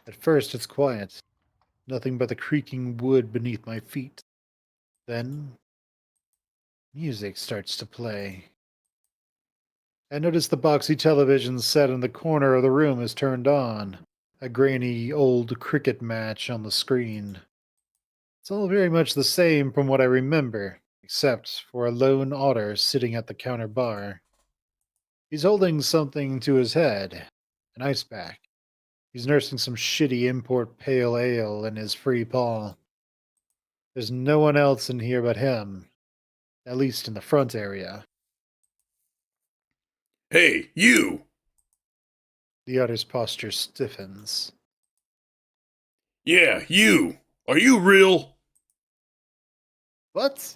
At first, it's quiet, nothing but the creaking wood beneath my feet. Then, music starts to play. I notice the boxy television set in the corner of the room is turned on, a grainy old cricket match on the screen. It's all very much the same from what I remember, except for a lone otter sitting at the counter bar. He's holding something to his head, an ice pack. He's nursing some shitty import pale ale in his free paw. There's no one else in here but him, at least in the front area. Hey, you! The otter's posture stiffens. Yeah, you! Are you real? What?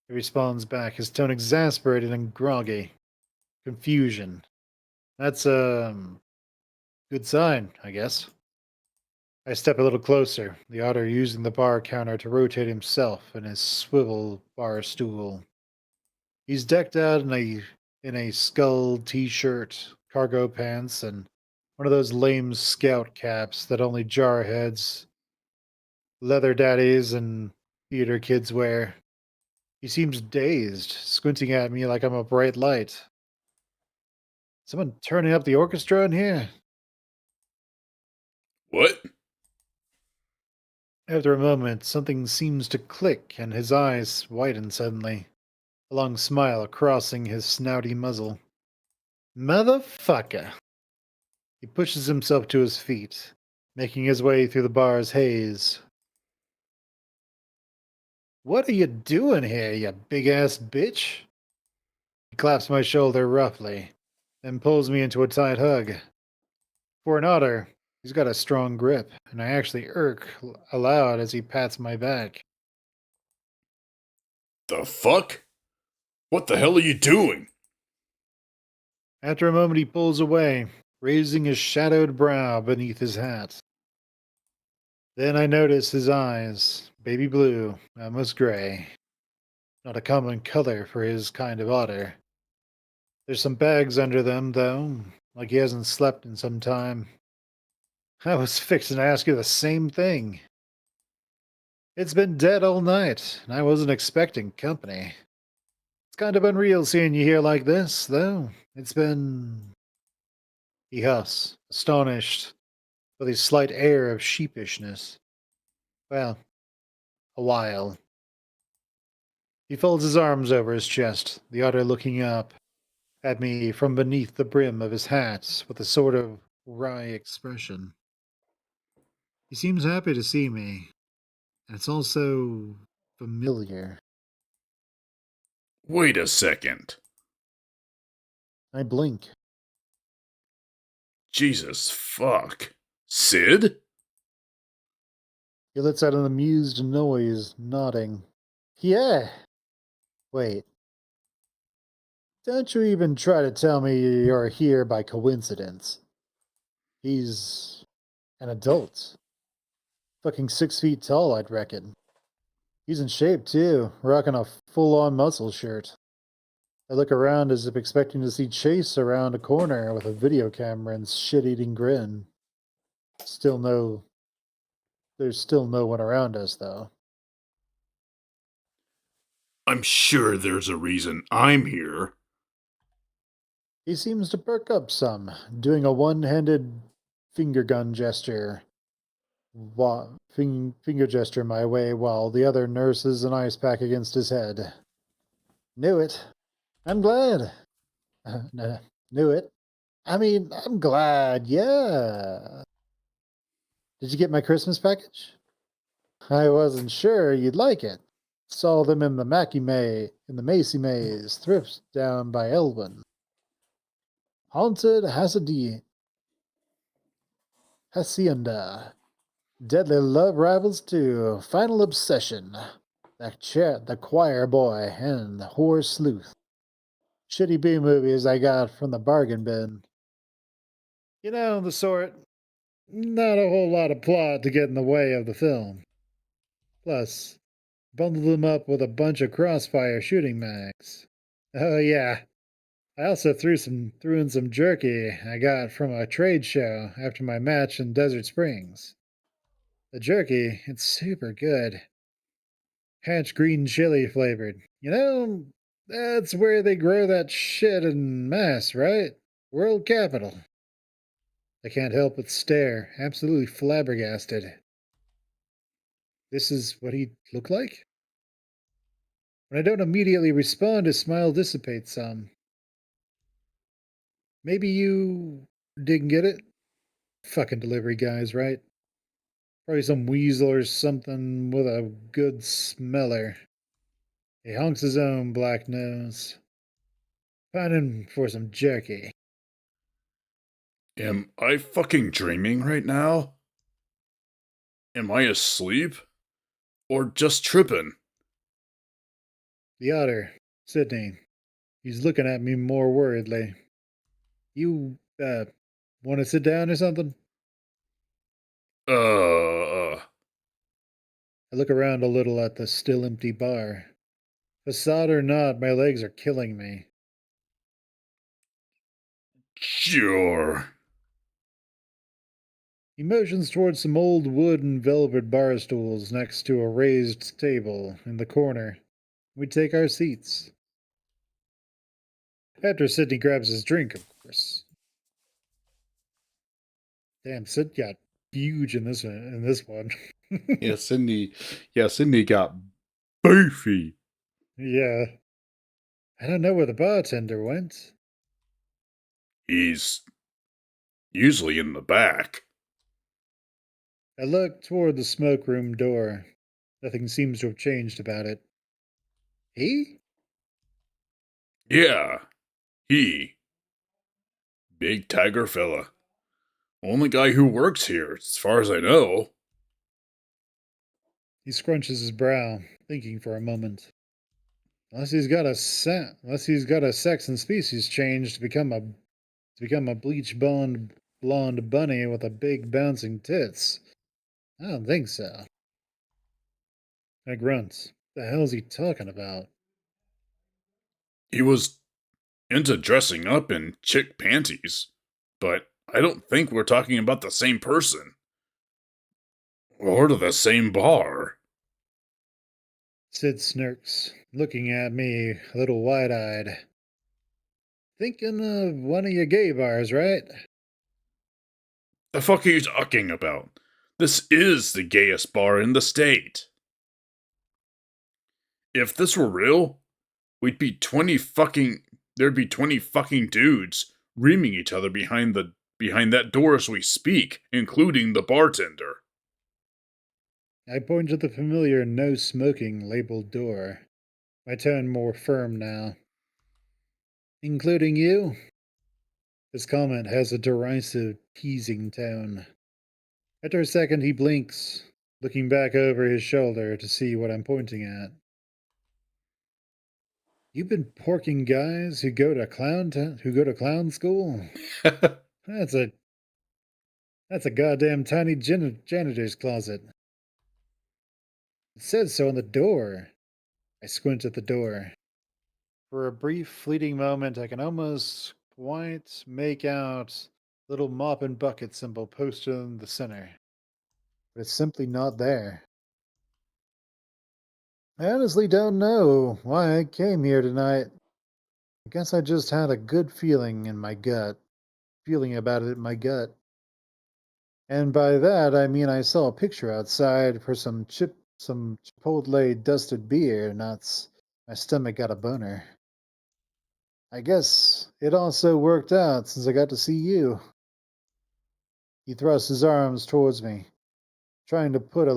He responds back, his tone exasperated and groggy. Confusion. That's a good sign, I guess. I step a little closer, the otter using the bar counter to rotate himself in his swivel bar stool. He's decked out in a skull t-shirt, cargo pants, and one of those lame scout caps that only jarheads, leather daddies, and theater kids wear. He seems dazed, squinting at me like I'm a bright light. Someone turning up the orchestra in here? What? After a moment, something seems to click and his eyes widen suddenly, a long smile crossing his snouty muzzle. Motherfucker! He pushes himself to his feet, making his way through the bar's haze. What are you doing here, you big ass bitch? He claps my shoulder roughly, then pulls me into a tight hug. For an otter, he's got a strong grip, and I actually irk aloud as he pats my back. The fuck? What the hell are you doing? After a moment, he pulls away, raising his shadowed brow beneath his hat. Then I notice his eyes, baby blue, almost gray. Not a common color for his kind of otter. There's some bags under them, though, like he hasn't slept in some time. I was fixing to ask you the same thing. It's been dead all night, and I wasn't expecting company. It's kind of unreal seeing you here like this, though. It's been. He huffs, astonished, with a slight air of sheepishness. Well, a while. He folds his arms over his chest, the otter looking up at me from beneath the brim of his hat with a sort of wry expression. He seems happy to see me, and it's also familiar. Wait a second. I blink. Jesus fuck. Sid? He lets out an amused noise, nodding. Yeah! Wait, don't you even try to tell me you're here by coincidence. He's an adult. Fucking 6 feet tall, I'd reckon. He's in shape, too, rocking a full-on muscle shirt. I look around as if expecting to see Chase around a corner with a video camera and shit-eating grin. Still no... There's still no one around us, though. I'm sure there's a reason I'm here. He seems to perk up some, doing a one-handed finger gun gesture. Finger gesture my way while the other nurses an ice pack against his head. Knew it. I'm glad. Knew it. I mean, I'm glad, yeah. Did you get my Christmas package? I wasn't sure you'd like it. Saw them in the Macy Mays thrift down by Elwyn. Haunted Hacienda. Deadly love rivals too. Final obsession. The choir boy and the horror sleuth. Shitty B movies I got from the bargain bin. You know, the sort. Not a whole lot of plot to get in the way of the film. Plus, bundled them up with a bunch of crossfire shooting mags. Oh, yeah. I also threw in some jerky I got from a trade show after my match in Desert Springs. The jerky, it's super good. Hatch green chili flavored. That's where they grow that shit in mass, right? World capital. I can't help but stare, absolutely flabbergasted. This is what he looked like? When I don't immediately respond, his smile dissipates some. Maybe you didn't get it? Fucking delivery guys, right? Probably some weasel or something with a good smeller. He honks his own black nose. Pining for some jerky. Am I fucking dreaming right now? Am I asleep? Or just tripping? The otter, Sydney. He's looking at me more worriedly. You, want to sit down or something? Uh, I look around a little at the still empty bar. Facade or not, my legs are killing me. sure. He motions towards some old wood and velvet bar stools next to a raised table in the corner. We take our seats. After Sidney grabs his drink, of course. Damn, Sid got huge in this one. Yeah, Sydney got beefy. Yeah. I don't know where the bartender went. He's usually in the back. I look toward the smoke room door. Nothing seems to have changed about it. He? Yeah, he. Big tiger fella. Only guy who works here, as far as I know. He scrunches his brow, thinking for a moment. Unless he's got a sex and species change to become a blonde bunny with a big bouncing tits. I don't think so. I grunt. The hell's he talking about? He was into dressing up in chick panties. But I don't think we're talking about the same person. Or to the same bar. Sid snirks, looking at me a little wide-eyed. Thinking of one of your gay bars, right? The fuck are you talking about? This is the gayest bar in the state. If this were real, we'd be 20 fucking there'd be 20 fucking dudes reaming each other behind that door as we speak, including the bartender. I point to the familiar no smoking labeled door, my tone more firm now. Including you? His comment has a derisive, teasing tone. After a second, he blinks, looking back over his shoulder to see what I'm pointing at. You've been porking guys who go to clown school? That's a that's a goddamn tiny janitor's closet. It says so on the door. I squint at the door. For a brief, fleeting moment, I can almost quite make out little mop and bucket symbol posted in the center, but it's simply not there. I honestly don't know why I came here tonight. I guess I just had a good feeling about it in my gut. And by that, I mean I saw a picture outside for some Chipotle dusted beer, and my stomach got a boner. I guess it also worked out since I got to see you. He thrusts his arms towards me, trying to put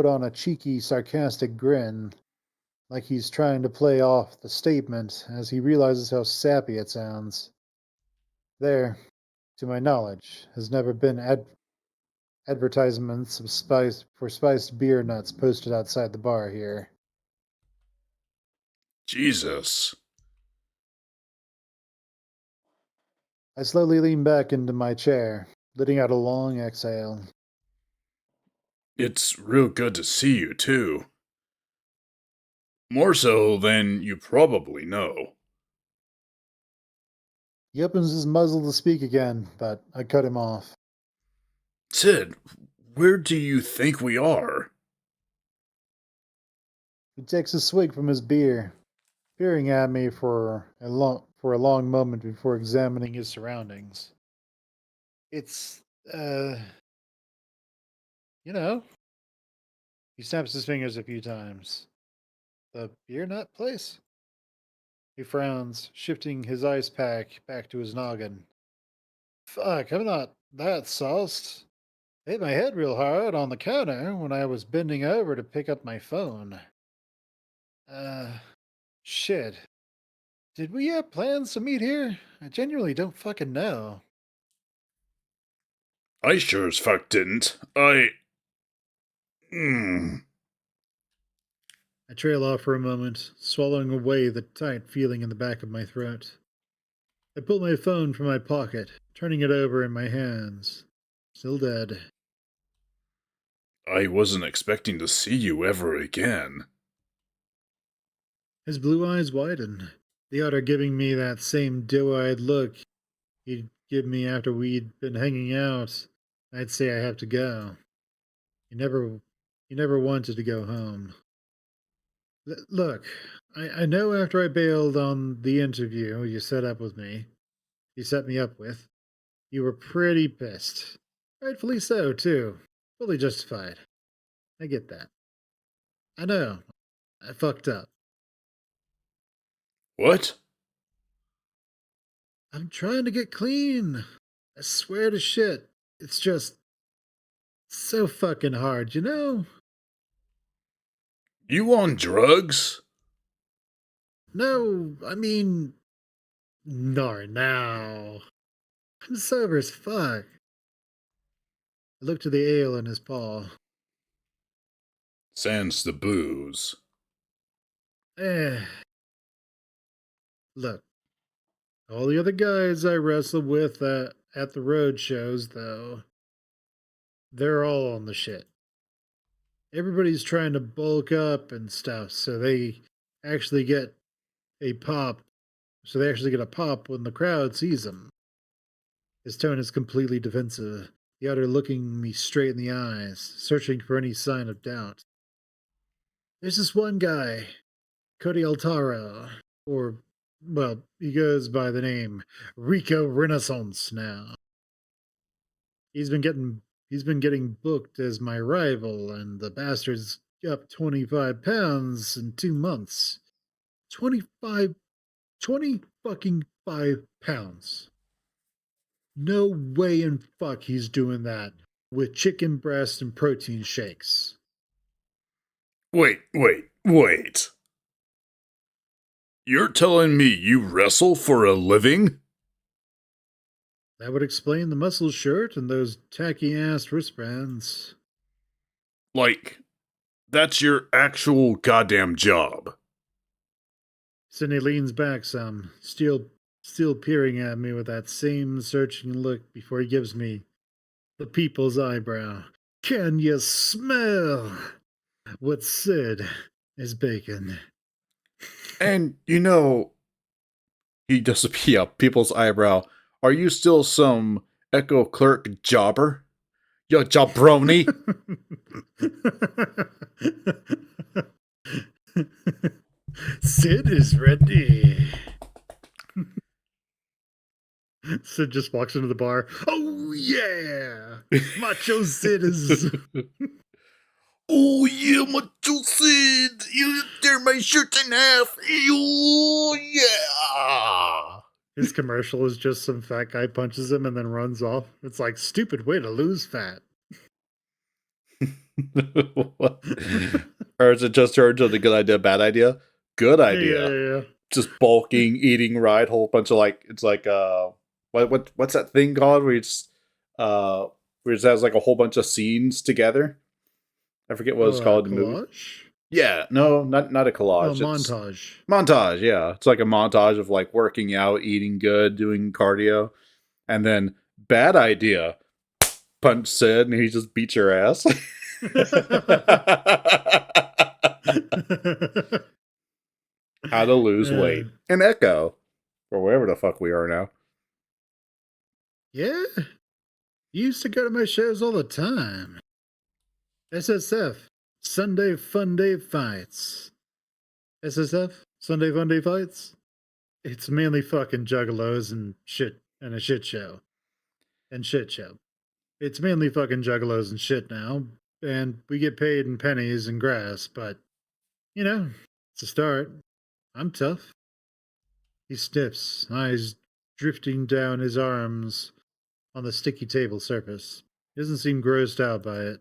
on a cheeky, sarcastic grin, like he's trying to play off the statement as he realizes how sappy it sounds. There, to my knowledge, has never been advertisements of spiced beer nuts posted outside the bar here. Jesus. I slowly lean back into my chair, letting out a long exhale. It's real good to see you, too. More so than you probably know. He opens his muzzle to speak again, but I cut him off. Sid, where do you think we are? He takes a swig from his beer, peering at me for a long moment before examining his surroundings. It's you know, he snaps his fingers a few times. The beer nut place? He frowns, shifting his ice pack back to his noggin. Fuck, I'm not that sauced. Hit my head real hard on the counter when I was bending over to pick up my phone. Uh, shit. Did we have plans to meet here? I genuinely don't fucking know. I sure as fuck didn't. Mm. I trail off for a moment, swallowing away the tight feeling in the back of my throat. I pull my phone from my pocket, turning it over in my hands. Still dead. I wasn't expecting to see you ever again. His blue eyes widen, the other giving me that same doe-eyed look he'd give me after we'd been hanging out. I'd say I have to go. He never, he never wanted to go home. Look, I know after I bailed on the interview you set me up with, you were pretty pissed. Rightfully so, too. Fully justified. I get that. I know. I fucked up. What? I'm trying to get clean. I swear to shit. It's just so fucking hard, you know? You on drugs? No, I mean, no, now. I'm sober as fuck. I look to the ale in his paw. Sans the booze. Eh, look, all the other guys I wrestled with at the road shows, though, they're all on the shit. Everybody's trying to bulk up and stuff, so they actually get a pop. So they actually get a pop when the crowd sees them. His tone is completely defensive, the other looking me straight in the eyes, searching for any sign of doubt. There's this one guy, Cody Altaro, or, well, he goes by the name Rico Renaissance now. He's been getting he's been getting booked as my rival, and the bastard's up 25 pounds in 2 months. 25, 20 fucking 5 pounds. No way in fuck he's doing that with chicken breast and protein shakes. Wait. You're telling me you wrestle for a living? That would explain the muscle shirt and those tacky ass wristbands. Like, that's your actual goddamn job. Sidney leans back some, still peering at me with that same searching look before he gives me the people's eyebrow. Can you smell what Sid is baking? And, he does a people's eyebrow. Are you still some Echo Clerk jobber? You jabroni? Sid is ready. Sid just walks into the bar. Oh yeah, Macho Sid is. Oh yeah, Macho Sid! You tear my shirt in half! Oh yeah! His commercial is just some fat guy punches him and then runs off. It's like stupid way to lose fat. Or is it just turned to the good idea, bad idea? Good idea. Yeah. Just bulking, eating right, whole bunch of it's like what's that thing called where it just has like a whole bunch of scenes together? I forget what it's called in the movie. Collage? Yeah, no, not a collage. Oh, montage. Montage, yeah. It's like a montage of like working out, eating good, doing cardio. And then bad idea. Punch Sid and he just beats your ass. How to lose weight. And Echo. Or wherever the fuck we are now. Yeah? You used to go to my shows all the time. SSF, Sunday Fun Day Fights. SSF, Sunday Fun Day Fights? It's mainly fucking juggalos and shit and a shit show. And shit show. It's mainly fucking juggalos and shit now. And we get paid in pennies and grass, but, you know, it's a start. I'm tough. He sniffs, eyes drifting down his arms on the sticky table surface. He doesn't seem grossed out by it.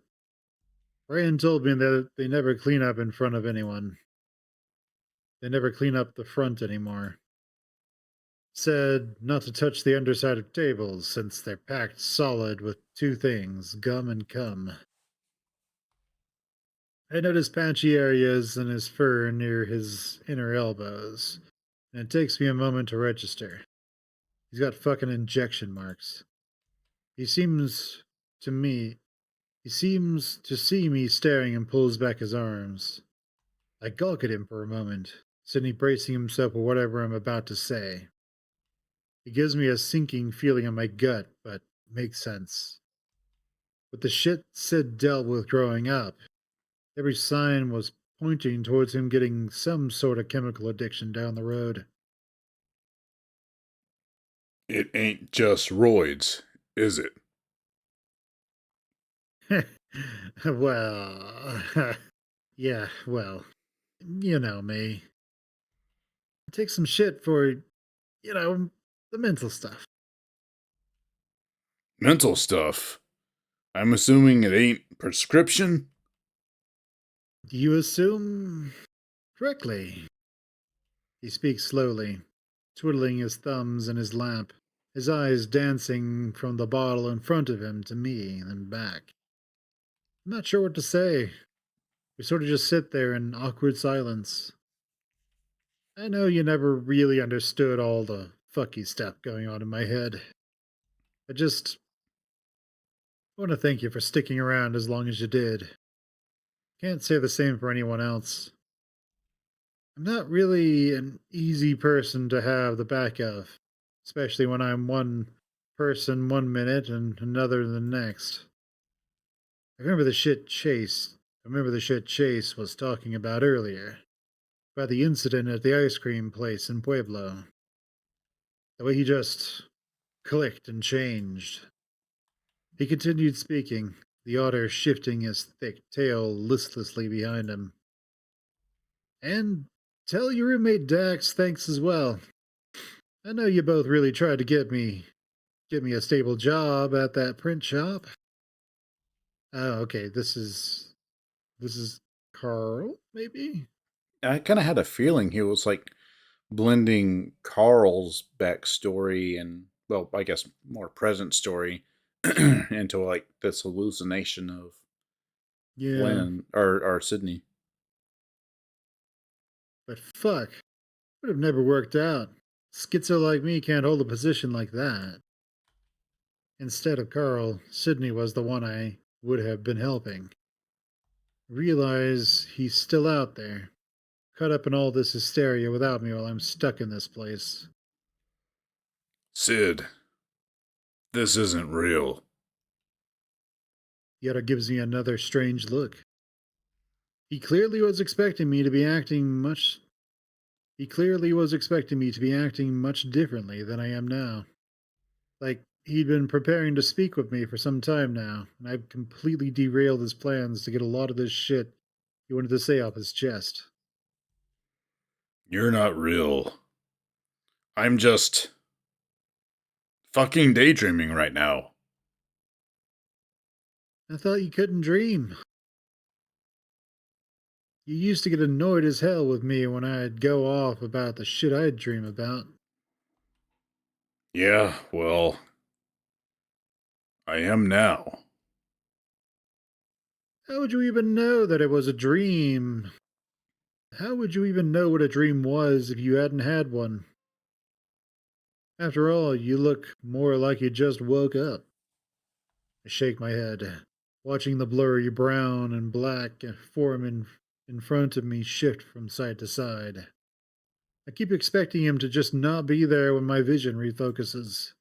Ryan told me that they never clean up in front of anyone. They never clean up the front anymore. Said not to touch the underside of tables since they're packed solid with two things, gum and cum. I noticed patchy areas in his fur near his inner elbows, and it takes me a moment to register. He's got fucking injection marks. He seems to me He seems to see me staring and pulls back his arms. I gawk at him for a moment, Sidney bracing himself for whatever I'm about to say. It gives me a sinking feeling in my gut, but makes sense. With the shit Sid dealt with growing up, every sign was pointing towards him getting some sort of chemical addiction down the road. It ain't just roids, is it? Well, yeah, well, you know me. Take some shit for, the mental stuff. Mental stuff. I'm assuming it ain't prescription? You assume correctly. He speaks slowly, twiddling his thumbs in his lap, his eyes dancing from the bottle in front of him to me, then back. I'm not sure what to say. We sort of just sit there in awkward silence. I know you never really understood all the fucky stuff going on in my head. I just want to thank you for sticking around as long as you did. Can't say the same for anyone else. I'm not really an easy person to have the back of, especially when I'm one person 1 minute and another the next. I remember the shit Chase. I remember the shit Chase was talking about earlier, about the incident at the ice cream place in Pueblo. The way he just clicked and changed. He continued speaking, the otter shifting his thick tail listlessly behind him. And tell your roommate Dax thanks as well. I know you both really tried to get me a stable job at that print shop. Oh, okay. This is Carl, maybe? I kind of had a feeling he was like blending Carl's backstory and, well, I guess more present story into like this hallucination of Yeah, Flynn or Sydney. but fuck, would have never worked out. Schizo like me can't hold a position like that. Instead of Carl, Sydney was the one I would have been helping. Realize he's still out there, caught up in all this hysteria without me while I'm stuck in this place. Sid, this isn't real. Yet it gives me another strange look. He clearly was expecting me to be acting much He clearly was expecting me to be acting much differently than I am now. Like, he'd been preparing to speak with me for some time now, and I've completely derailed his plans to get a lot of this shit he wanted to say off his chest. You're not real. I'm just fucking daydreaming right now. I thought you couldn't dream. You used to get annoyed as hell with me when I'd go off about the shit I'd dream about. Yeah, well, I am now. How would you even know that it was a dream? How would you even know what a dream was if you hadn't had one? After all, you look more like you just woke up. I shake my head, watching the blurry brown and black form in front of me shift from side to side. I keep expecting him to just not be there when my vision refocuses.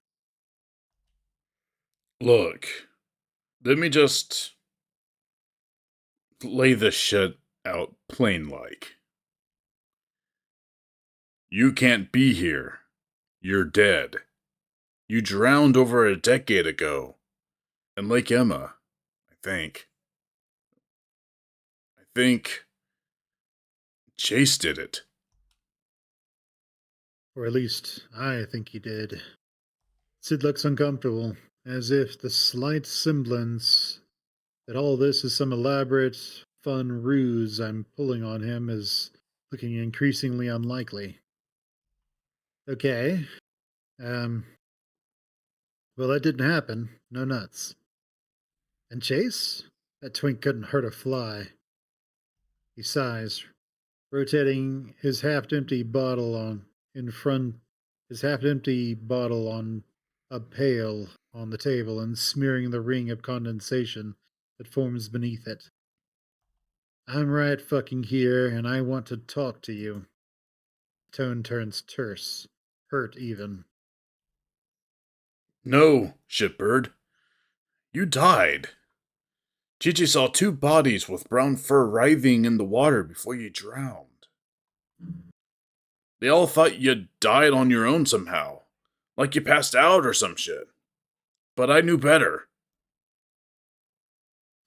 Look, let me just lay this shit out plain like. You can't be here. You're dead. You drowned over a decade ago. In Lake Emma, I think. I think Chase did it. Or at least I think he did. Sid looks uncomfortable, as if the slight semblance that all this is some elaborate, fun ruse I'm pulling on him is looking increasingly unlikely. Okay. Um, well, that didn't happen. No nuts. And Chase? That twink couldn't hurt a fly. He sighs, rotating his half-empty bottle on in front, his half-empty bottle on a pail on the table and smearing the ring of condensation that forms beneath it. I'm right fucking here, and I want to talk to you. Tone turns terse, hurt even. No, shitbird. You died. Gigi saw two bodies with brown fur writhing in the water before you drowned. They all thought you died on your own somehow, like you passed out or some shit. But I knew better.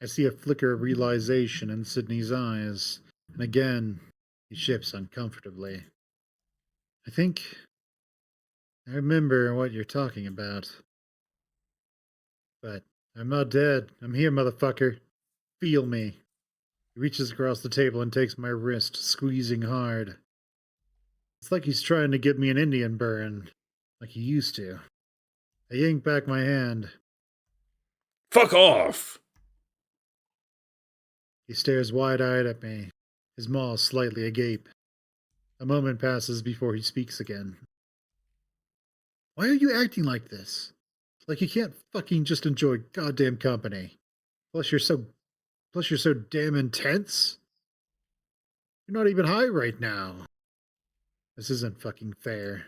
I see a flicker of realization in Sydney's eyes, and again he shifts uncomfortably. I think I remember what you're talking about. But I'm not dead. I'm here, motherfucker. Feel me. He reaches across the table and takes my wrist, squeezing hard. It's like he's trying to get me an Indian burn, like he used to. I yank back my hand. Fuck off! He stares wide-eyed at me, his maw slightly agape. A moment passes before he speaks again. Why are you acting like this? Like you can't fucking just enjoy goddamn company. Plus you're so plus you're so damn intense. You're not even high right now. This isn't fucking fair.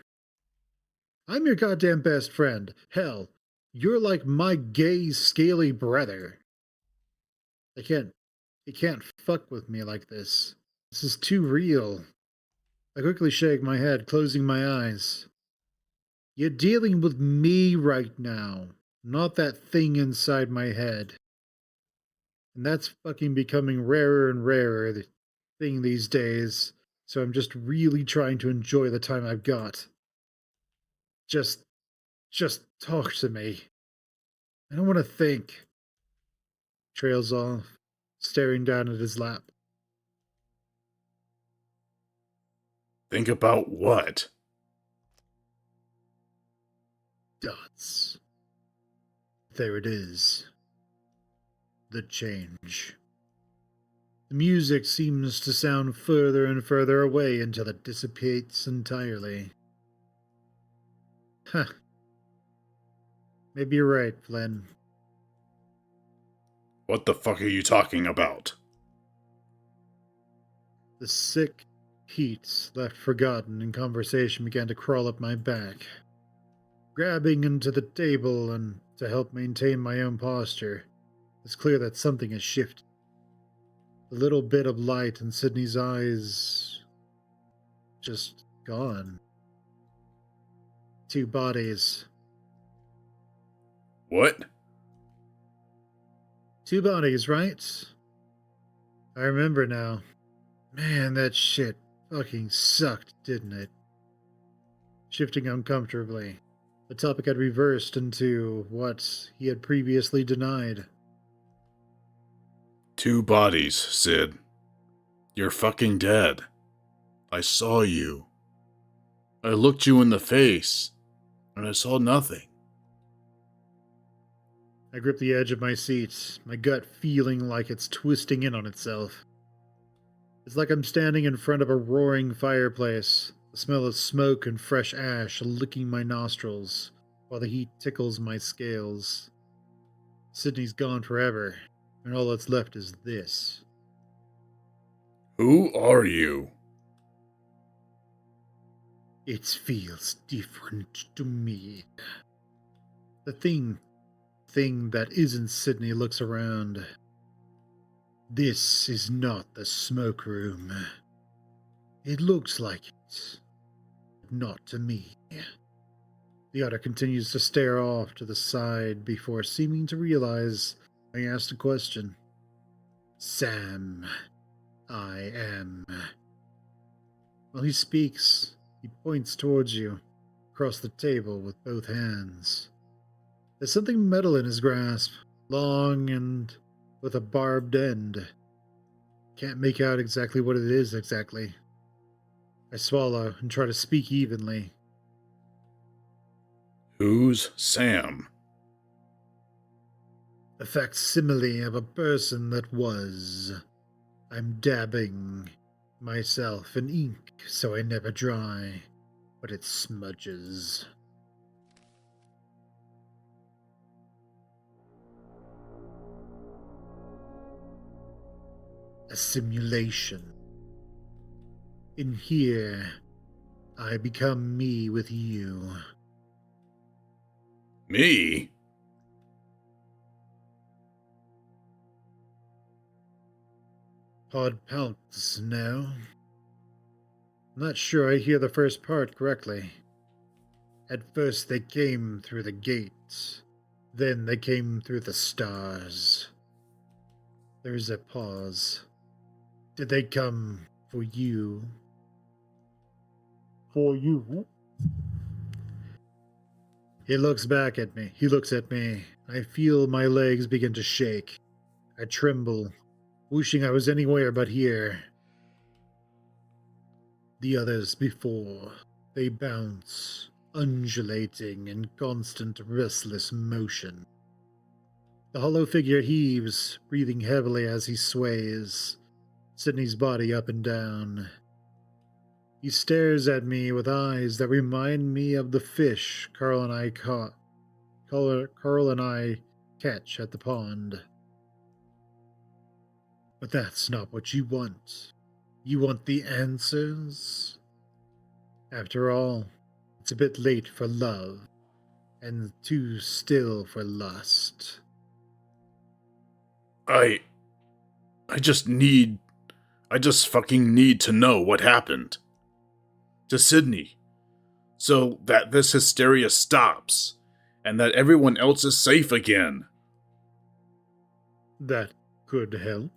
I'm your goddamn best friend. Hell, you're like my gay, scaly brother. I can't you can't fuck with me like this. This is too real. I quickly shake my head, closing my eyes. You're dealing with me right now, not that thing inside my head. And that's fucking becoming rarer and rarer, the thing these days. So I'm just really trying to enjoy the time I've got. Just, just talk to me. I don't want to think. Trails off, staring down at his lap. Think about what? Dots. There it is. The change. The music seems to sound further and further away until it dissipates entirely. Huh. Maybe you're right, Flynn. What the fuck are you talking about? The sick heat left forgotten and conversation began to crawl up my back. Grabbing into the table and to help maintain my own posture, it's clear that something has shifted. The little bit of light in Sydney's eyes just gone. Two bodies. What? Two bodies, right? I remember now. Man, that shit fucking sucked, didn't it? Shifting uncomfortably, the topic had reversed into what he had previously denied. Two bodies, Sid. You're fucking dead. I saw you. I looked you in the face, and I saw nothing. I grip the edge of my seat, my gut feeling like it's twisting in on itself. It's like I'm standing in front of a roaring fireplace, the smell of smoke and fresh ash licking my nostrils, while the heat tickles my scales. Sydney's gone forever, and all that's left is this. Who are you? It feels different to me. The thing thing that isn't Sydney looks around. This is not the smoke room. It looks like it, but not to me. The other continues to stare off to the side before seeming to realize I asked a question. Sam, I am. While he speaks, he points towards you, across the table with both hands. There's something metal in his grasp, long and with a barbed end. Can't make out exactly what it is exactly. I swallow and try to speak evenly. Who's Sam? A facsimile of a person that was. I'm dabbing myself in ink so I never dry, but it smudges. A simulation. In here, I become me with you. Me? Pod pounce, no? I'm not sure I hear the first part correctly. At first they came through the gate, then they came through the stars. There's a pause. Did they come for you? For you? He looks back at me. He looks at me. I feel my legs begin to shake. I tremble, wishing I was anywhere but here. The others before, they bounce, undulating in constant restless motion. The hollow figure heaves, breathing heavily as he sways, Sydney's body up and down. He stares at me with eyes that remind me of the fish Carl and I caught. Carl and I catch at the pond. But that's not what you want. You want the answers? After all, it's a bit late for love, and too still for lust. I. I just need. I just fucking need to know what happened to Sydney so that this hysteria stops and that everyone else is safe again. That could help.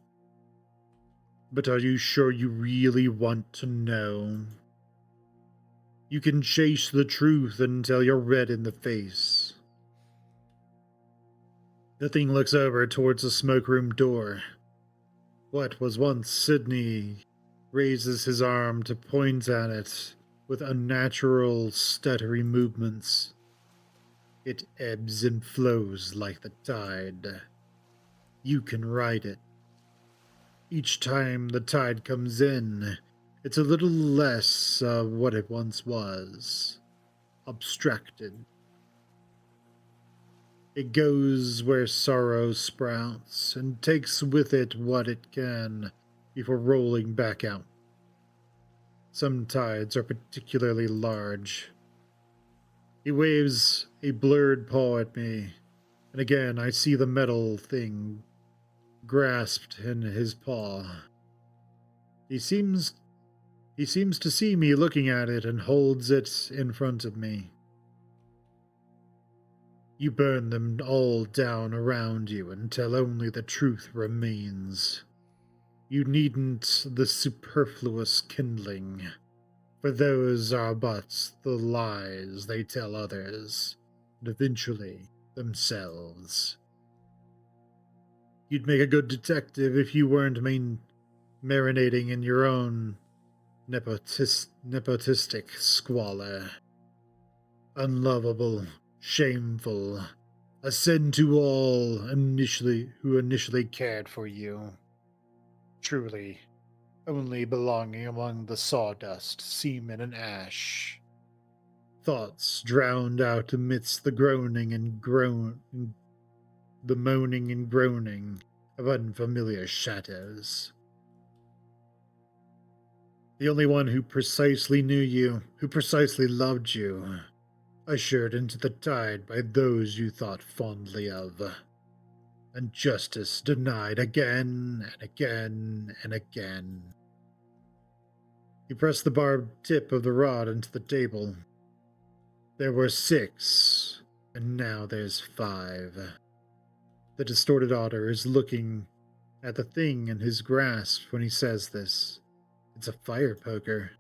But are you sure you really want to know? You can chase the truth until you're red in the face. The thing looks over towards the smoke room door. What was once Sydney raises his arm to point at it with unnatural, stuttery movements. It ebbs and flows like the tide. You can ride it. Each time the tide comes in, it's a little less of what it once was. Abstracted. It goes where sorrow sprouts and takes with it what it can before rolling back out. Some tides are particularly large. He waves a blurred paw at me, and again I see the metal thing grasped in his paw. He seems to see me looking at it and holds it in front of me. You burn them all down around you until only the truth remains. You needn't the superfluous kindling, for those are but the lies they tell others, and eventually themselves. You'd make a good detective if you weren't marinating in your own nepotistic squalor. Unlovable, shameful, a sin to all who initially cared for you. Truly, only belonging among the sawdust, semen, and ash. Thoughts drowned out amidst the the moaning and groaning of unfamiliar shadows. The only one who precisely knew you, who precisely loved you, ushered into the tide by those you thought fondly of, and justice denied again and again and again. He pressed the barbed tip of the rod into the table. There were 6, and now there's 5. The distorted otter is looking at the thing in his grasp when he says this. It's a fire poker.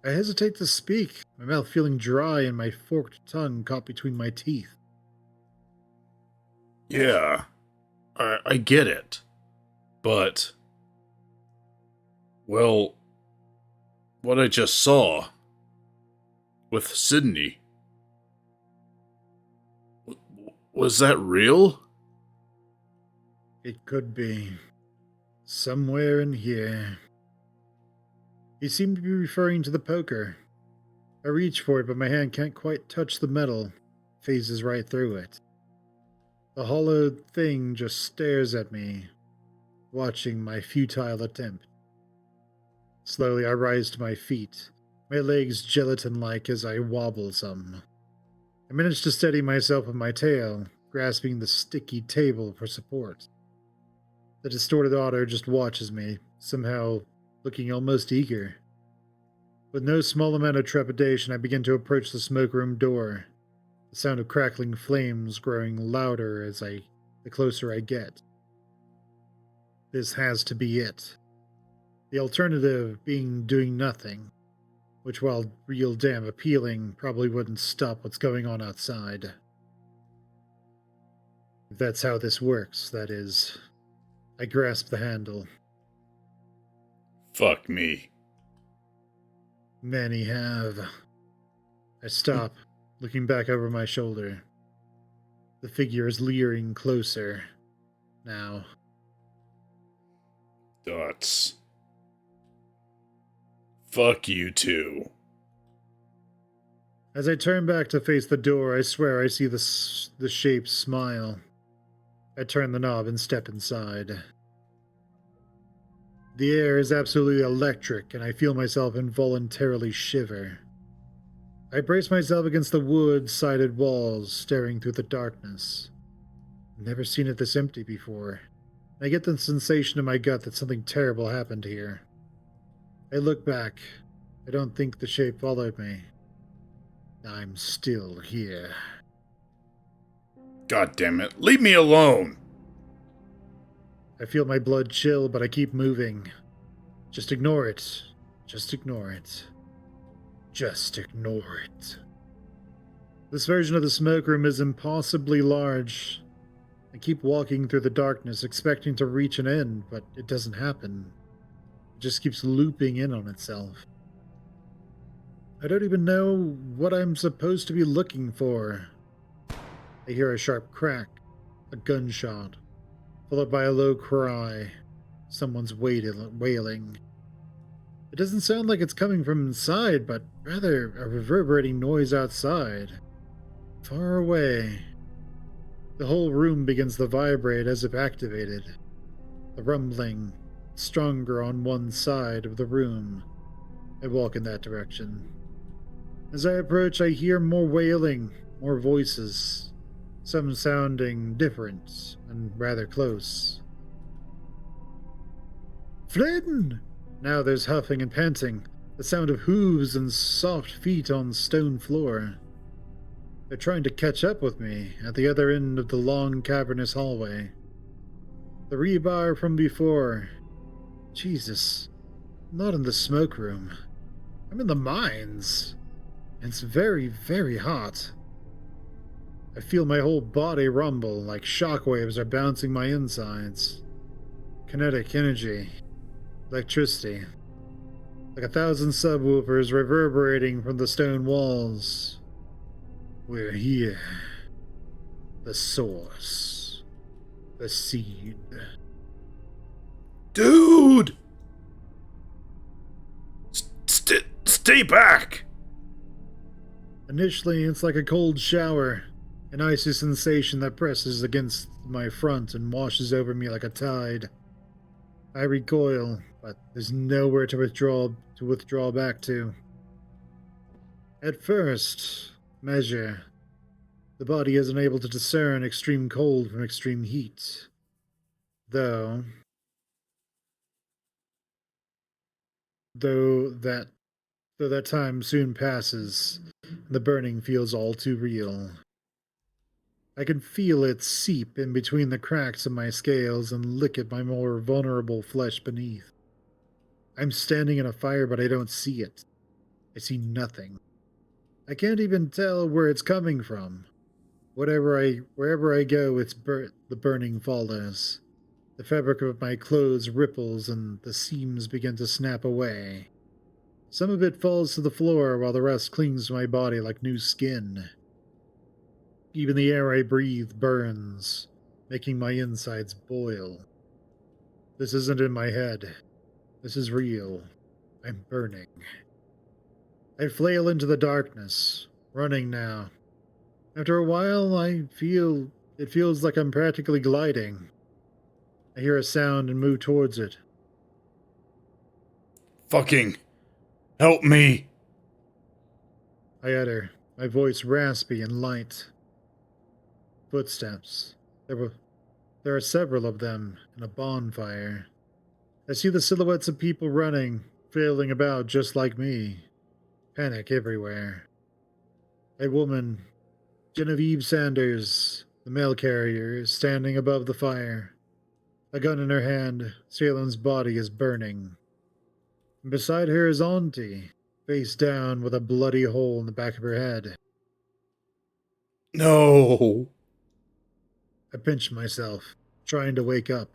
I hesitate to speak, my mouth feeling dry and my forked tongue caught between my teeth. Yeah, I get it. But, well, what I just saw with Sydney, was that real? It could be. Somewhere in here. He seemed to be referring to the poker. I reach for it, but my hand can't quite touch the metal. Phases right through it. The hollowed thing just stares at me, watching my futile attempt. Slowly I rise to my feet, my legs gelatin-like as I wobble some. I manage to steady myself with my tail, grasping the sticky table for support. The distorted otter just watches me, somehow looking almost eager. With no small amount of trepidation, I begin to approach the smoke room door, the sound of crackling flames growing louder the closer I get. This has to be it. The alternative being doing nothing, which, while real damn appealing, probably wouldn't stop what's going on outside. If that's how this works, that is. I grasp the handle. Fuck me. Many have. I stop, looking back over my shoulder. The figure is leering closer. Now. Dots. Fuck you too. As I turn back to face the door, I swear I see the shape smile. I turn the knob and step inside. The air is absolutely electric, and I feel myself involuntarily shiver. I brace myself against the wood-sided walls, staring through the darkness. I've never seen it this empty before. I get the sensation in my gut that something terrible happened here. I look back. I don't think the shape followed me. I'm still here. God damn it. Leave me alone. I feel my blood chill, but I keep moving. Just ignore it. Just ignore it. Just ignore it. This version of the smoke room is impossibly large. I keep walking through the darkness, expecting to reach an end, but it doesn't happen. It just keeps looping in on itself. I don't even know what I'm supposed to be looking for. I hear a sharp crack, a gunshot, followed by a low cry. Someone's wailing. It doesn't sound like it's coming from inside, but rather a reverberating noise outside. Far away. The whole room begins to vibrate as if activated. The rumbling, stronger on one side of the room. I walk in that direction. As I approach, I hear more wailing, more voices, some sounding different and rather close. Flynn! Now there's huffing and panting, the sound of hooves and soft feet on stone floor. They're trying to catch up with me at the other end of the long cavernous hallway. The rebar from before. Jesus, I'm not in the smoke room. I'm in the mines. It's very, very hot. I feel my whole body rumble like shockwaves are bouncing my insides. Kinetic energy. Electricity. Like 1,000 subwoofers reverberating from the stone walls. We're here. The source. The seed. Dude! Stay back! Initially, it's like a cold shower, an icy sensation that presses against my front and washes over me like a tide. I recoil, but there's nowhere to withdraw back to. At first, measure. The body isn't able to discern extreme cold from extreme heat. Though, though that though that time soon passes, the burning feels all too real. I can feel it seep in between the cracks of my scales and lick at my more vulnerable flesh beneath. I'm standing in a fire, but I don't see it. I see nothing. I can't even tell where it's coming from. Wherever I go, the burning follows. The fabric of my clothes ripples and the seams begin to snap away. Some of it falls to the floor while the rest clings to my body like new skin. Even the air I breathe burns, making my insides boil. This isn't in my head. This is real. I'm burning. I flail into the darkness, running now. After a while, it feels like I'm practically gliding. I hear a sound and move towards it. Fucking help me! I utter, my voice raspy and light. Footsteps. There are several of them in a bonfire. I see the silhouettes of people running, flailing about just like me. Panic everywhere. A woman, Genevieve Sanders, the mail carrier, is standing above the fire. A gun in her hand, Salem's body is burning. And beside her is Auntie, face down with a bloody hole in the back of her head. No! I pinch myself, trying to wake up.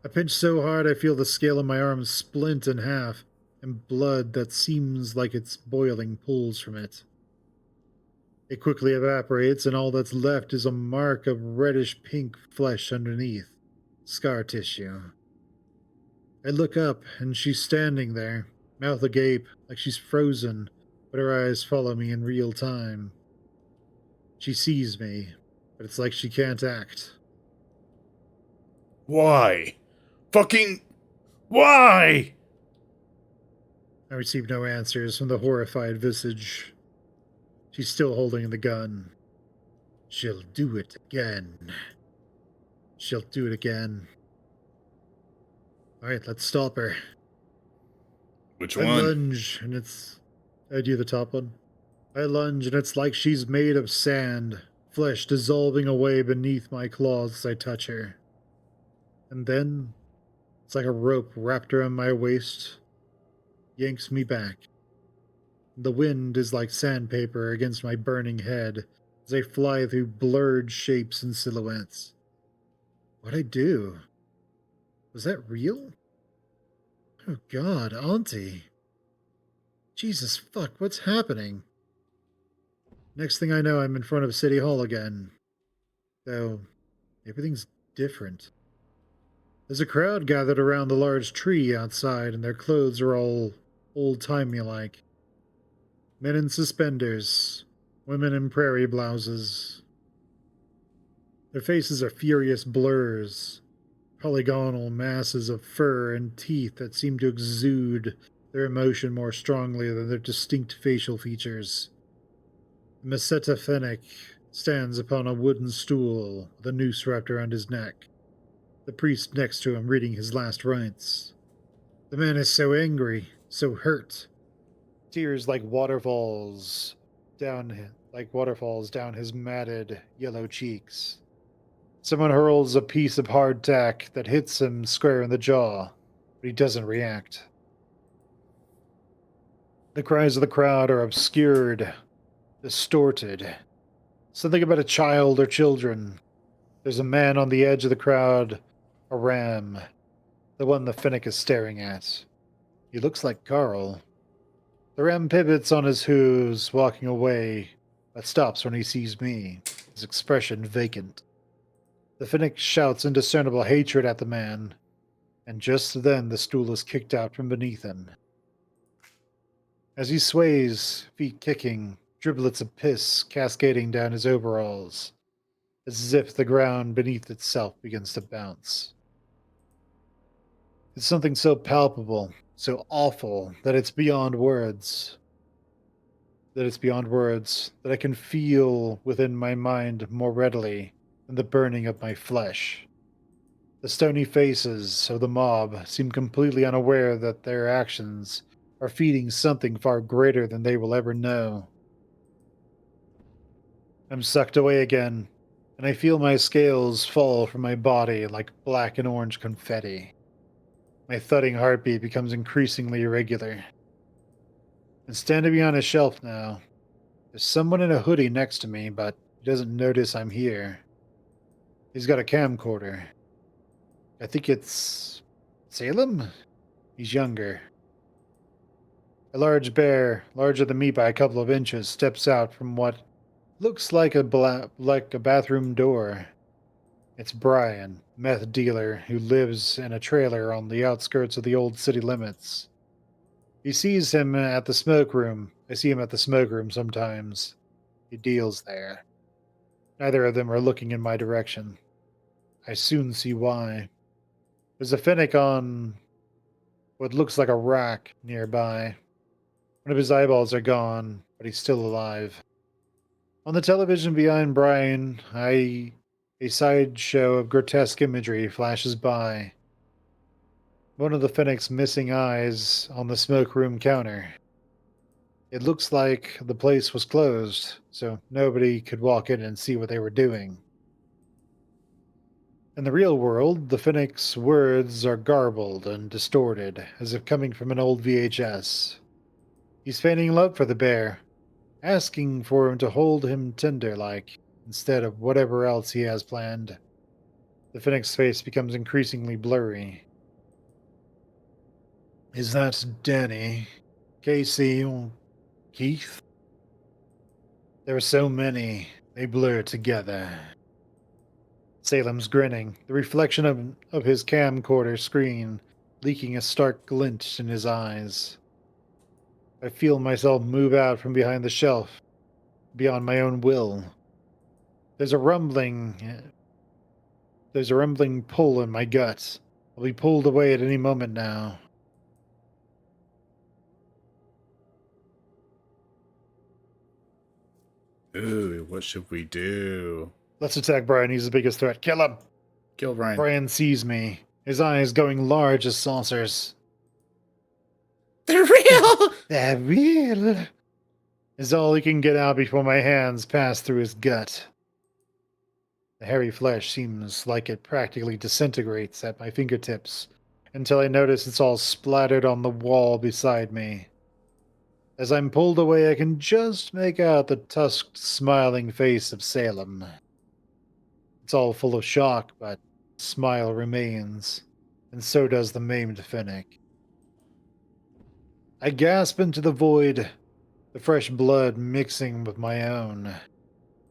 I pinch so hard I feel the scale on my arm splint in half, and blood that seems like it's boiling pools from it. It quickly evaporates, and all that's left is a mark of reddish pink flesh underneath. Scar tissue. I look up, and she's standing there, mouth agape, like she's frozen, but her eyes follow me in real time. She sees me, but it's like she can't act. Why? Fucking why? I receive no answers from the horrified visage. She's still holding the gun. She'll do it again. She'll do it again. All right, let's stop her. Which I one? lunge, and I do the top one. I lunge, and it's like she's made of sand, flesh dissolving away beneath my claws as I touch her. And then, it's like a rope wrapped around my waist, yanks me back. The wind is like sandpaper against my burning head as I fly through blurred shapes and silhouettes. What'd I do? Was that real? Oh god, Auntie. Jesus fuck, what's happening? Next thing I know, I'm in front of City Hall again. Though, everything's different. There's a crowd gathered around the large tree outside, and their clothes are all old-timey like. Men in suspenders, women in prairie blouses. Their faces are furious blurs, polygonal masses of fur and teeth that seem to exude their emotion more strongly than their distinct facial features. The Meseta Fennec stands upon a wooden stool with a noose wrapped around his neck, the priest next to him reading his last rites. The man is so angry, so hurt. Tears like waterfalls down his matted, yellow cheeks. Someone hurls a piece of hardtack that hits him square in the jaw, but he doesn't react. The cries of the crowd are obscured, distorted. Something about a child or children. There's a man on the edge of the crowd, a ram, the one the Finnick is staring at. He looks like Carl. The ram pivots on his hooves, walking away, but stops when he sees me, his expression vacant. The Finnick shouts indiscernible hatred at the man, and just then the stool is kicked out from beneath him. As he sways, feet kicking, driblets of piss cascading down his overalls, as if the ground beneath itself begins to bounce. It's something so palpable, so awful, that it's beyond words. that it's beyond words, that I can feel within my mind more readily than the burning of my flesh. The stony faces of the mob seem completely unaware that their actions are feeding something far greater than they will ever know. I'm sucked away again, and I feel my scales fall from my body like black and orange confetti. My thudding heartbeat becomes increasingly irregular. I'm standing behind a shelf now. There's someone in a hoodie next to me, but he doesn't notice I'm here. He's got a camcorder. I think it's Salem? He's younger. A large bear, larger than me by a couple of inches, steps out from what looks like a bathroom door. It's Brian, meth dealer who lives in a trailer on the outskirts of the old city limits. He sees him at the smoke room. I see him at the smoke room sometimes. He deals there. Neither of them are looking in my direction. I soon see why. There's a Finnick on what looks like a rack nearby. One of his eyeballs are gone, but he's still alive. On the television behind Brian, a sideshow of grotesque imagery flashes by. One of the Finnick's missing eyes on the smoke room counter. It looks like the place was closed, so nobody could walk in and see what they were doing. In the real world, the Finnick's words are garbled and distorted, as if coming from an old VHS. He's feigning love for the bear, asking for him to hold him tender-like, instead of whatever else he has planned. The Finnick's face becomes increasingly blurry. Is that Danny? Casey? Or Keith? There are so many, they blur together. Salem's grinning, the reflection of his camcorder screen leaking a stark glint in his eyes. I feel myself move out from behind the shelf, beyond my own will. There's a rumbling. There's a rumbling pull in my guts. I'll be pulled away at any moment now. Ooh, what should we do? Let's attack Brian. He's the biggest threat. Kill him! Kill Brian. Brian sees me, his eyes going large as saucers. They're real! They're real, is all he can get out before my hands pass through his gut. The hairy flesh seems like it practically disintegrates at my fingertips until I notice it's all splattered on the wall beside me. As I'm pulled away, I can just make out the tusked, smiling face of Salem. It's all full of shock, but the smile remains, and so does the maimed Finnick. I gasp into the void, the fresh blood mixing with my own.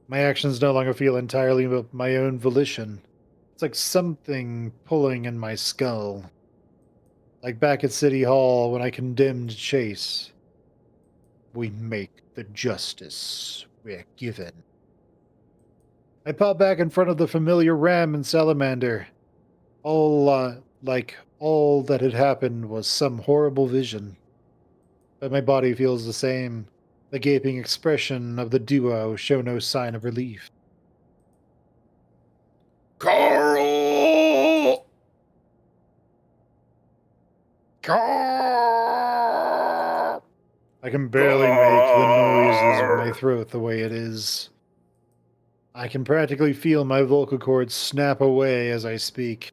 My actions no longer feel entirely of my own volition. It's like something pulling in my skull. Like back at City Hall when I condemned Chase. We make the justice we're given. I pop back in front of the familiar ram and salamander. All that had happened was some horrible vision. But my body feels the same. The gaping expression of the duo show no sign of relief. Carl! I can barely make the noises with my throat the way it is. I can practically feel my vocal cords snap away as I speak,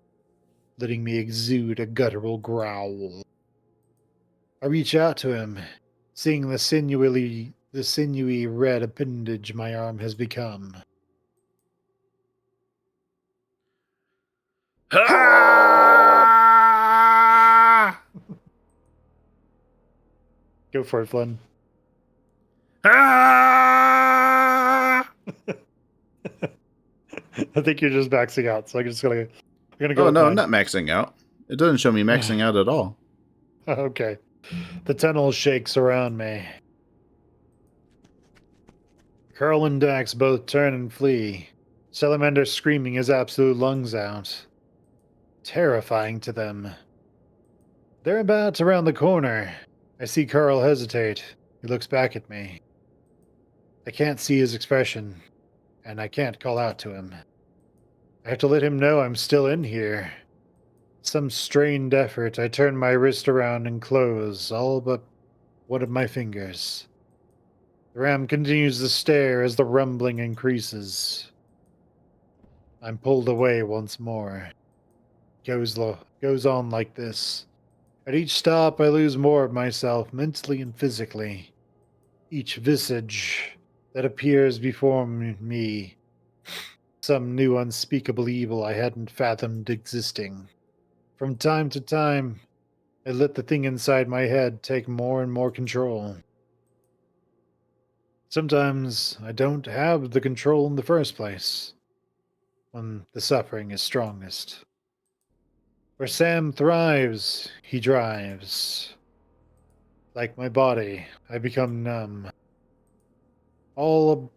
letting me exude a guttural growl. I reach out to him, seeing the sinewy red appendage my arm has become. Ah! Go for it, Flynn. Ah! I think you're just maxing out, so I'm gonna go Oh, with no, mine. I'm not maxing out. It doesn't show me maxing out at all. Okay. The tunnel shakes around me. Carl and Dax both turn and flee, Salamander screaming his absolute lungs out. Terrifying to them. They're about to round the corner. I see Carl hesitate. He looks back at me. I can't see his expression, and I can't call out to him. I have to let him know I'm still in here. Some strained effort, I turn my wrist around and close all but one of my fingers. The ram continues to stare as the rumbling increases. I'm pulled away once more. Goes on like this. At each stop, I lose more of myself, mentally and physically. Each visage that appears before me, some new unspeakable evil I hadn't fathomed existing. From time to time, I let the thing inside my head take more and more control. Sometimes I don't have the control in the first place, when the suffering is strongest. Where Sam thrives, he drives. Like my body, I become numb. All,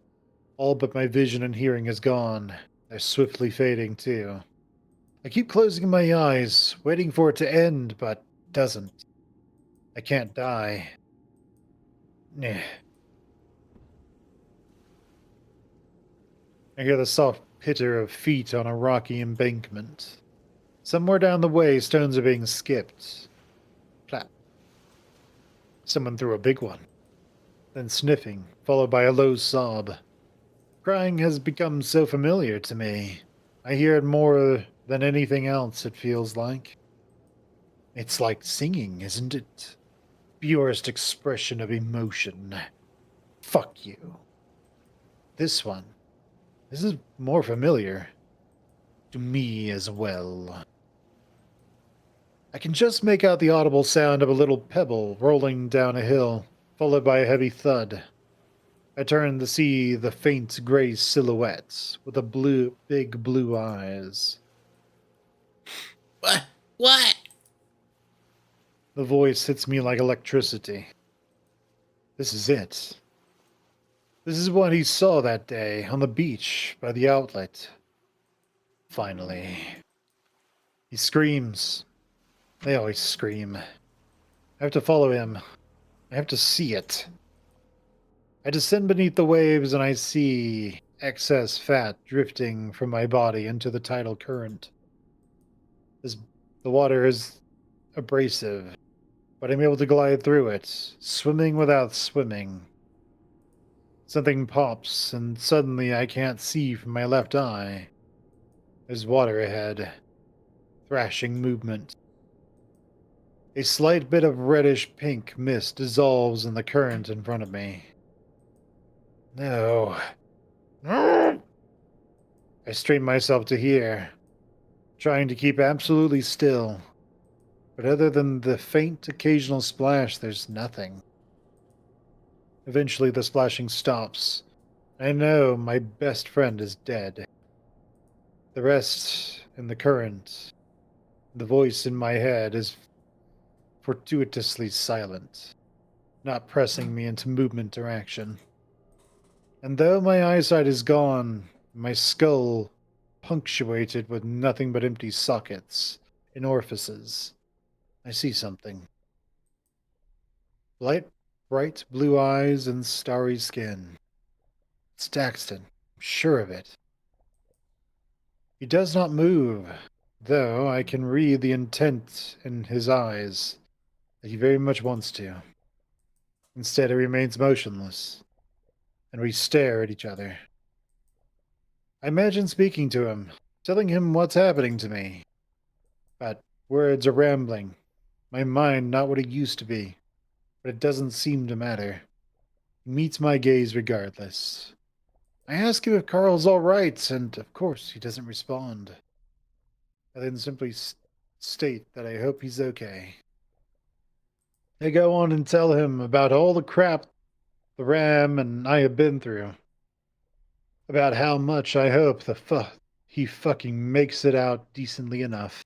all but my vision and hearing is gone. They're swiftly fading too. I keep closing my eyes, waiting for it to end, but it doesn't. I can't die. Nah. I hear the soft pitter of feet on a rocky embankment. Somewhere down the way, stones are being skipped. Plap. Someone threw a big one. Then sniffing, followed by a low sob. Crying has become so familiar to me. I hear it more than anything else, it feels like. It's like singing, isn't it? Purest expression of emotion. Fuck you. This one. This is more familiar. To me as well. I can just make out the audible sound of a little pebble rolling down a hill, followed by a heavy thud. I turn to see the faint gray silhouette with the big blue eyes. What? What? The voice hits me like electricity. This is it. This is what he saw that day on the beach by the outlet. Finally. He screams. They always scream. I have to follow him. I have to see it. I descend beneath the waves and I see excess fat drifting from my body into the tidal current. The water is abrasive, but I'm able to glide through it, swimming without swimming. Something pops, and suddenly I can't see from my left eye. There's water ahead. Thrashing movement. A slight bit of reddish pink mist dissolves in the current in front of me. No. No! I strain myself to hear, trying to keep absolutely still. But other than the faint occasional splash, there's nothing. Eventually the splashing stops. I know my best friend is dead. The rest in the current, the voice in my head is fortuitously silent, not pressing me into movement or action. And though my eyesight is gone, my skull punctuated with nothing but empty sockets and orifices, I see something. Bright blue eyes and starry skin. It's Daxton, I'm sure of it. He does not move, though I can read the intent in his eyes that he very much wants to. Instead, he remains motionless, and we stare at each other. I imagine speaking to him, telling him what's happening to me. But words are rambling, my mind not what it used to be, but it doesn't seem to matter. He meets my gaze regardless. I ask him if Carl's all right, and of course he doesn't respond. I then simply state that I hope he's okay. I go on and tell him about all the crap the Ram and I have been through. About how much I hope he fucking makes it out decently enough.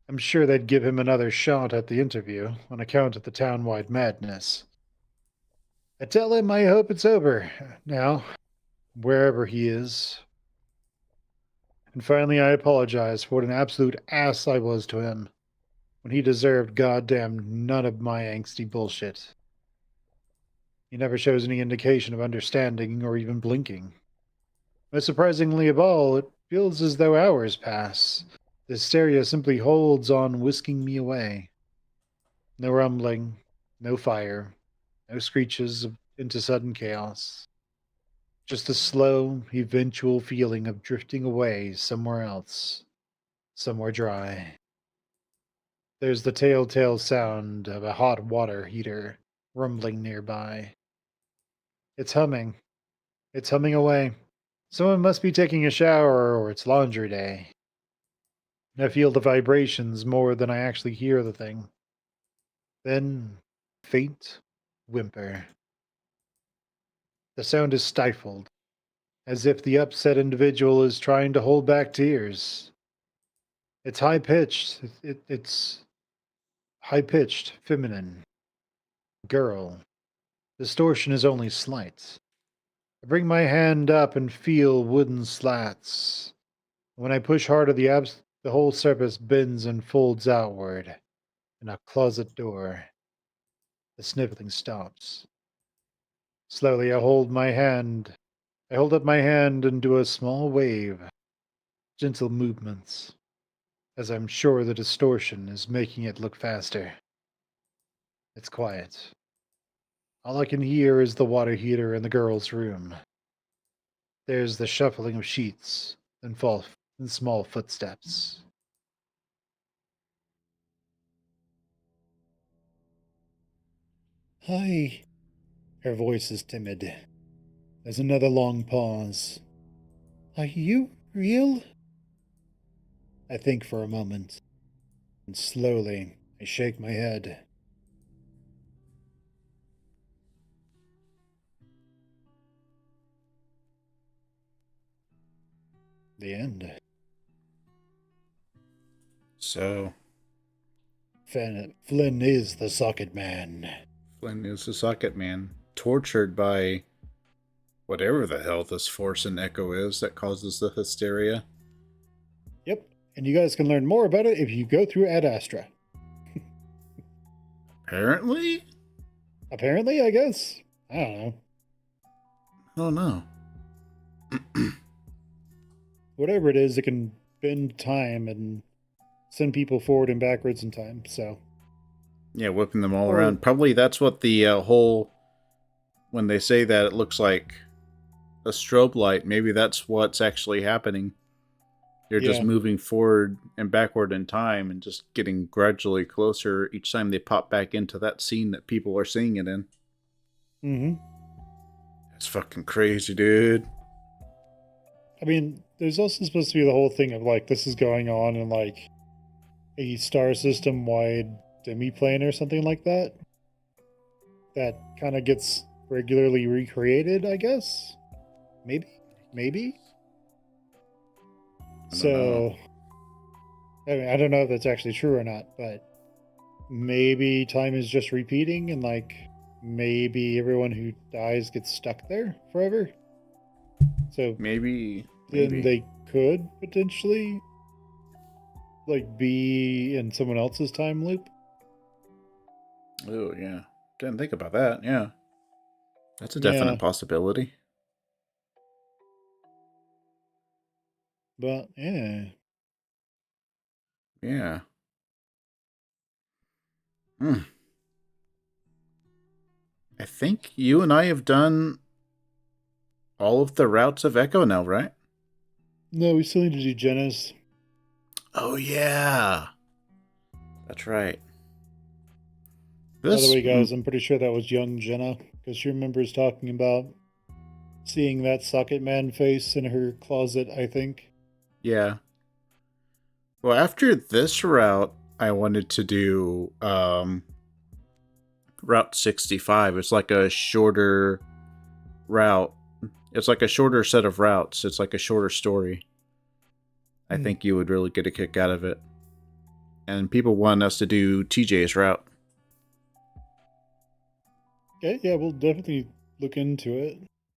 I'm sure they'd give him another shot at the interview on account of the town-wide madness. I tell him I hope it's over now, wherever he is. And finally I apologize for what an absolute ass I was to him, when he deserved goddamn none of my angsty bullshit. He never shows any indication of understanding or even blinking. Most surprisingly of all, it feels as though hours pass. The hysteria simply holds on, whisking me away. No rumbling, no fire, no screeches into sudden chaos. Just a slow, eventual feeling of drifting away somewhere else, somewhere dry. There's the telltale sound of a hot water heater rumbling nearby. It's humming. It's humming away. Someone must be taking a shower or it's laundry day. I feel the vibrations more than I actually hear the thing. Then, faint whimper. The sound is stifled, as if the upset individual is trying to hold back tears. It's high pitched. It's high pitched, feminine. Girl. Distortion is only slight. I bring my hand up and feel wooden slats. When I push harder, the whole surface bends and folds outward. In a closet door. The sniveling stops. Slowly, I hold up my hand and do a small wave, gentle movements, as I'm sure the distortion is making it look faster. It's quiet. All I can hear is the water heater in the girl's room. There's the shuffling of sheets and small footsteps. Hi. Her voice is timid. There's another long pause. Are you real? I think for a moment, and slowly I shake my head. The end. So, Flynn is the socket man. Flynn is the socket man, tortured by whatever the hell this force in Echo is that causes the hysteria. Yep, and you guys can learn more about it if you go through Ad Astra. Apparently? Apparently, I guess. I don't know. Oh no. Whatever it is, it can bend time and send people forward and backwards in time, so. Yeah, whipping them all Or- around. Probably that's what the whole. When they say that it looks like a strobe light, maybe that's what's actually happening. They're just Yeah. moving forward and backward in time and just getting gradually closer each time they pop back into that scene that people are seeing it in. Mm-hmm. That's fucking crazy, dude. I mean, there's also supposed to be the whole thing of, like, this is going on in, like, a star system-wide demi-plane or something like that. That kind of gets regularly recreated, I guess? Maybe? Maybe? I don't know. So, I mean, I don't know if that's actually true or not, but maybe time is just repeating and, like, maybe everyone who dies gets stuck there forever. So Maybe. then they could potentially, like, be in someone else's time loop. Oh, yeah. Didn't think about that, yeah. That's a Yeah, definite possibility. but yeah. Yeah. Hmm. I think you and I have done all of the routes of Echo now, right? No, we still need to do Jenna's. Oh, yeah. That's right. By the This, way, guys, I'm pretty sure that was young Jenna, because she remembers talking about seeing that socket man face in her closet, I think. yeah. Well, after this route, I wanted to do Route 65. It's like a shorter route. It's like a shorter set of routes. It's like a shorter story. I think you would really get a kick out of it. And people want us to do TJ's route. Okay, yeah, we'll definitely look into it.